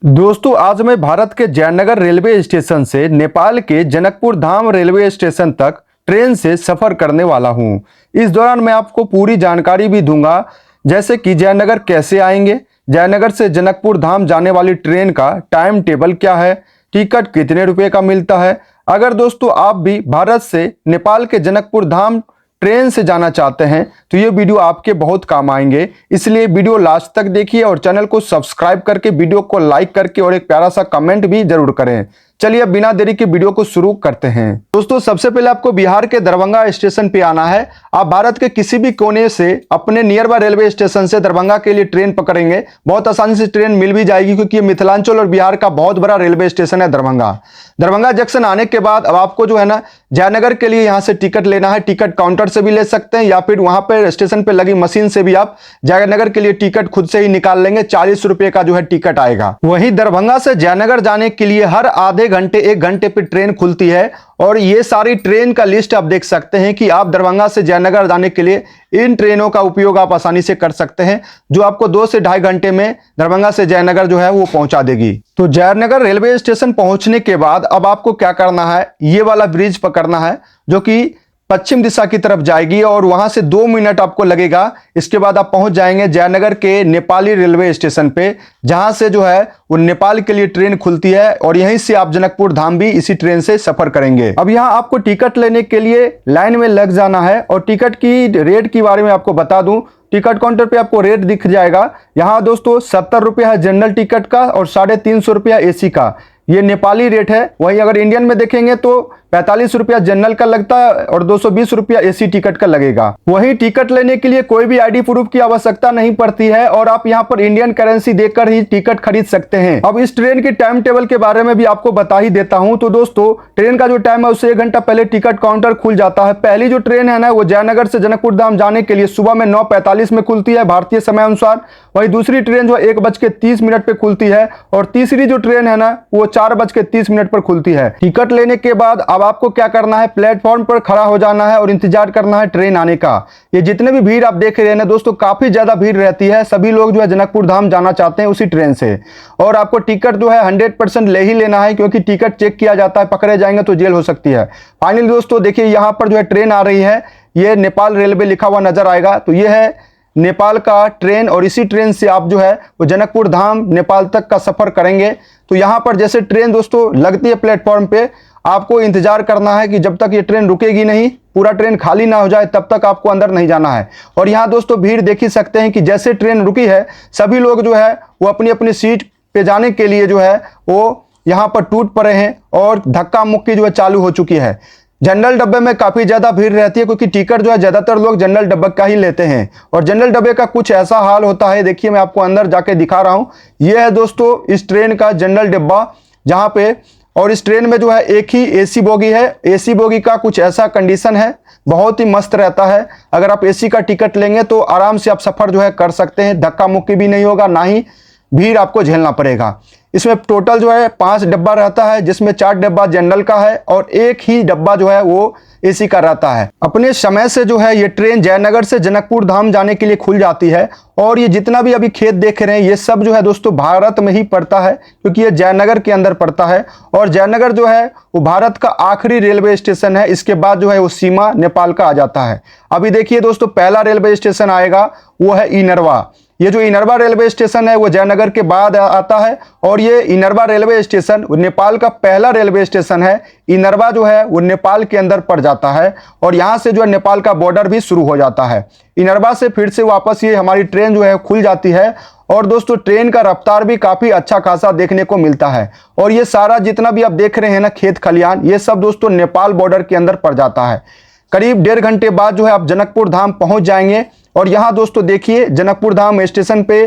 दोस्तों आज मैं भारत के जयनगर रेलवे स्टेशन से नेपाल के जनकपुर धाम रेलवे स्टेशन तक ट्रेन से सफर करने वाला हूं। इस दौरान मैं आपको पूरी जानकारी भी दूंगा, जैसे कि जयनगर कैसे आएंगे, जयनगर से जनकपुर धाम जाने वाली ट्रेन का टाइम टेबल क्या है, टिकट कितने रुपए का मिलता है। अगर दोस्तों आप भी भारत से नेपाल के जनकपुर धाम ट्रेन से जाना चाहते हैं तो ये वीडियो आपके बहुत काम आएंगे, इसलिए वीडियो लास्ट तक देखिए और चैनल को सब्सक्राइब करके वीडियो को लाइक करके और एक प्यारा सा कमेंट भी जरूर करें। चलिए अब बिना देरी के वीडियो को शुरू करते हैं। दोस्तों सबसे पहले आपको बिहार के दरभंगा स्टेशन पे आना है। आप भारत के किसी भी कोने से अपने नियर बाय रेलवे स्टेशन से दरभंगा के लिए ट्रेन पकड़ेंगे, बहुत आसानी से ट्रेन मिल भी जाएगी, क्योंकि ये मिथिलांचल और बिहार का बहुत बड़ा रेलवे स्टेशन है दरभंगा जंक्शन आने के बाद अब आपको जो है ना जयनगर के लिए यहाँ से टिकट लेना है। टिकट काउंटर से भी ले सकते हैं या फिर वहां पर स्टेशन पे लगी मशीन से भी आप जयनगर के लिए टिकट खुद से ही निकाल लेंगे। 40 रुपए का जो है टिकट आएगा। वहीं दरभंगा से जयनगर जाने के लिए हर आधे घंटे 1 घंटे पे ट्रेन खुलती है और ये सारी ट्रेन का लिस्ट आप देख सकते हैं कि आप दरभंगा से जयनगर जाने के लिए इन ट्रेनों का उपयोग आप आसानी से कर सकते हैं, जो आपको 2 से ढाई घंटे में दरभंगा से जयनगर जो है वो पहुंचा देगी। तो जयनगर रेलवे स्टेशन पहुंचने के बाद अब आपको क्या करना है, ये वाला ब्रिज पकड़ना है जो कि पश्चिम दिशा की तरफ जाएगी और वहां से 2 मिनट आपको लगेगा। इसके बाद आप पहुंच जाएंगे जयनगर के नेपाली रेलवे स्टेशन पे, जहां से जो है वो नेपाल के लिए ट्रेन खुलती है और यहीं से आप जनकपुर धाम भी इसी ट्रेन से सफर करेंगे। अब यहां आपको टिकट लेने के लिए लाइन में लग जाना है और टिकट की रेट के बारे में आपको बता दूं। टिकट काउंटर पे आपको रेट दिख जाएगा। यहाँ दोस्तों 70 रुपया है जनरल टिकट का और 350 रुपया एसी का, ये नेपाली रेट है। वहीं अगर इंडियन में देखेंगे तो 45 रुपया जनरल का लगता है और 220 रुपया एसी टिकट का लगेगा। वहीं टिकट लेने के लिए कोई भी आईडी प्रूफ की आवश्यकता नहीं पड़ती है और आप यहां पर इंडियन करेंसी देकर ही टिकट खरीद सकते हैं। अब इस ट्रेन की टाइम टेबल के बारे में भी आपको बता ही देता हूं। तो दोस्तों ट्रेन का जो टाइम है उससे 1 घंटा पहले टिकट काउंटर खुल जाता है। पहली जो ट्रेन है ना वो जयनगर से जनकपुर धाम जाने के लिए सुबह में 9:45 में खुलती है भारतीय समय अनुसार। वही दूसरी ट्रेन जो 1:30 पे खुलती है और तीसरी जो ट्रेन है ना वो 4:30 पर खुलती है। टिकट लेने के बाद अब आपको क्या करना है, प्लेटफॉर्म पर खड़ा हो जाना है और इंतजार करना है ट्रेन आने का। ये जितने भी भीड़ आप देख रहे हैं ना दोस्तों, काफी ज्यादा भीड़ रहती है। सभी लोग जो है जनकपुर धाम जाना चाहते हैं उसी ट्रेन से। और आपको टिकट जो है 100% ले ही लेना है, क्योंकि टिकट चेक किया जाता है, पकड़े जाएंगे तो जेल हो सकती है। फाइनली दोस्तों देखिए यहाँ पर जो है ट्रेन आ रही है, ये नेपाल रेलवे लिखा हुआ नजर आएगा। तो ये है नेपाल का ट्रेन और इसी ट्रेन से आप जो है वो जनकपुर धाम नेपाल तक का सफर करेंगे। तो यहाँ पर जैसे ट्रेन दोस्तों लगती है प्लेटफॉर्म पे, आपको इंतजार करना है कि जब तक ये ट्रेन रुकेगी नहीं, पूरा ट्रेन खाली ना हो जाए, तब तक आपको अंदर नहीं जाना है। और यहाँ दोस्तों भीड़ देख ही सकते हैं कि जैसे ट्रेन रुकी है सभी लोग जो है वो अपनी अपनी सीट पे जाने के लिए जो है वो यहाँ पर टूट पड़े हैं और धक्का मुक्की जो है चालू हो चुकी है। जनरल डब्बे में काफी ज्यादा भीड़ रहती है, क्योंकि टिकट जो है ज्यादातर लोग जनरल डब्बे का ही लेते हैं और जनरल डब्बे का कुछ ऐसा हाल होता है। देखिए मैं आपको अंदर जाके दिखा रहा हूं। यह है दोस्तों इस ट्रेन का जनरल डिब्बा जहां पे, और इस ट्रेन में जो है एक ही एसी बोगी है। एसी बोगी का कुछ ऐसा कंडीशन है, बहुत ही मस्त रहता है। अगर आप एसी का टिकट लेंगे तो आराम से आप सफर जो है कर सकते हैं, धक्का मुक्की भी नहीं होगा, ना ही भीड़ आपको झेलना पड़ेगा। इसमें टोटल जो है 5 डब्बा रहता है, जिसमें 4 डब्बा जनरल का है और एक ही डब्बा जो है वो एसी का रहता है। अपने समय से जो है ये ट्रेन जयनगर से जनकपुर धाम जाने के लिए खुल जाती है। और ये जितना भी अभी खेत देख रहे हैं ये सब जो है दोस्तों भारत में ही पड़ता है, क्योंकि ये जयनगर के अंदर पड़ता है और जयनगर जो है वो भारत का आखिरी रेलवे स्टेशन है। इसके बाद जो है वो सीमा नेपाल का आ जाता है। अभी देखिए दोस्तों पहला रेलवे स्टेशन आएगा वो है इनरवा। ये जो इनरवा रेलवे स्टेशन है वो जयनगर के बाद आता है और ये इनरवा रेलवे स्टेशन नेपाल का पहला रेलवे स्टेशन है। इनरवा जो है वो नेपाल के अंदर पड़ जाता है और यहाँ से जो है नेपाल का बॉर्डर भी शुरू हो जाता है। इनरवा से फिर से वापस ये हमारी ट्रेन जो है खुल जाती है और दोस्तों ट्रेन का रफ्तार भी काफी अच्छा खासा देखने को मिलता है। और ये सारा जितना भी आप देख रहे हैं ना खेत खलियान, ये सब दोस्तों नेपाल बॉर्डर के अंदर पड़ जाता है। करीब 1.5 घंटे बाद जो है आप जनकपुर धाम पहुंच जाएंगे। और यहाँ दोस्तों देखिए जनकपुर धाम स्टेशन पे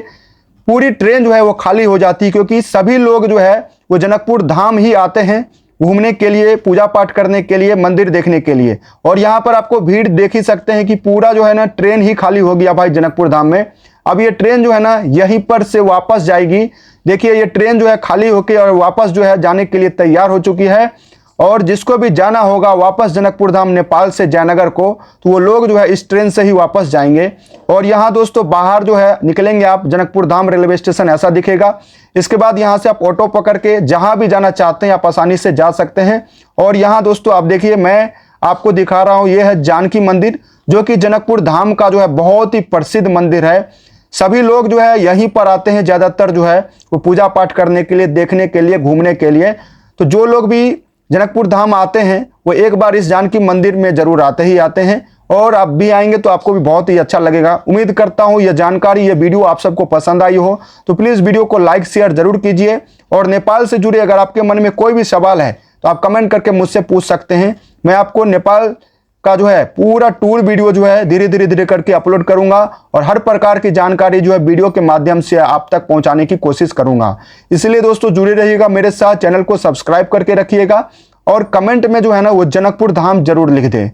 पूरी ट्रेन जो है वो खाली हो जाती है, क्योंकि सभी लोग जो है वो जनकपुर धाम ही आते हैं घूमने के लिए, पूजा पाठ करने के लिए, मंदिर देखने के लिए। और यहाँ पर आपको भीड़ देख ही सकते हैं कि पूरा जो है ना ट्रेन ही खाली हो गया भाई जनकपुर धाम में। अब ये ट्रेन जो है ना यहीं पर से वापस जाएगी। देखिए ये ट्रेन जो है खाली होकर और वापस जो है जाने के लिए तैयार हो चुकी है। और जिसको भी जाना होगा वापस जनकपुर धाम नेपाल से जयनगर को, तो वो लोग जो है इस ट्रेन से ही वापस जाएंगे। और यहाँ दोस्तों बाहर जो है निकलेंगे आप, जनकपुर धाम रेलवे स्टेशन ऐसा दिखेगा। इसके बाद यहाँ से आप ऑटो पकड़ के जहाँ भी जाना चाहते हैं आप आसानी से जा सकते हैं। और यहाँ दोस्तों आप देखिए, मैं आपको दिखा रहा हूँ, ये है जानकी मंदिर, जो कि जनकपुर धाम का जो है बहुत ही प्रसिद्ध मंदिर है। सभी लोग जो है यहीं पर आते हैं ज़्यादातर जो है वो पूजा पाठ करने के लिए, देखने के लिए, घूमने के लिए। तो जो लोग भी जनकपुर धाम आते हैं वो एक बार इस जानकी मंदिर में जरूर आते ही आते हैं, और आप भी आएंगे तो आपको भी बहुत ही अच्छा लगेगा। उम्मीद करता हूँ यह जानकारी, यह वीडियो आप सबको पसंद आई हो। तो प्लीज़ वीडियो को लाइक शेयर जरूर कीजिए। और नेपाल से जुड़े अगर आपके मन में कोई भी सवाल है तो आप कमेंट करके मुझसे पूछ सकते हैं। मैं आपको नेपाल का जो है पूरा टूर वीडियो जो है धीरे करके अपलोड करूंगा, और हर प्रकार की जानकारी जो है वीडियो के माध्यम से आप तक पहुंचाने की कोशिश करूंगा। इसलिए दोस्तों जुड़े रहिएगा मेरे साथ, चैनल को सब्सक्राइब करके रखिएगा, और कमेंट में जो है ना वो जनकपुर धाम जरूर लिख दें।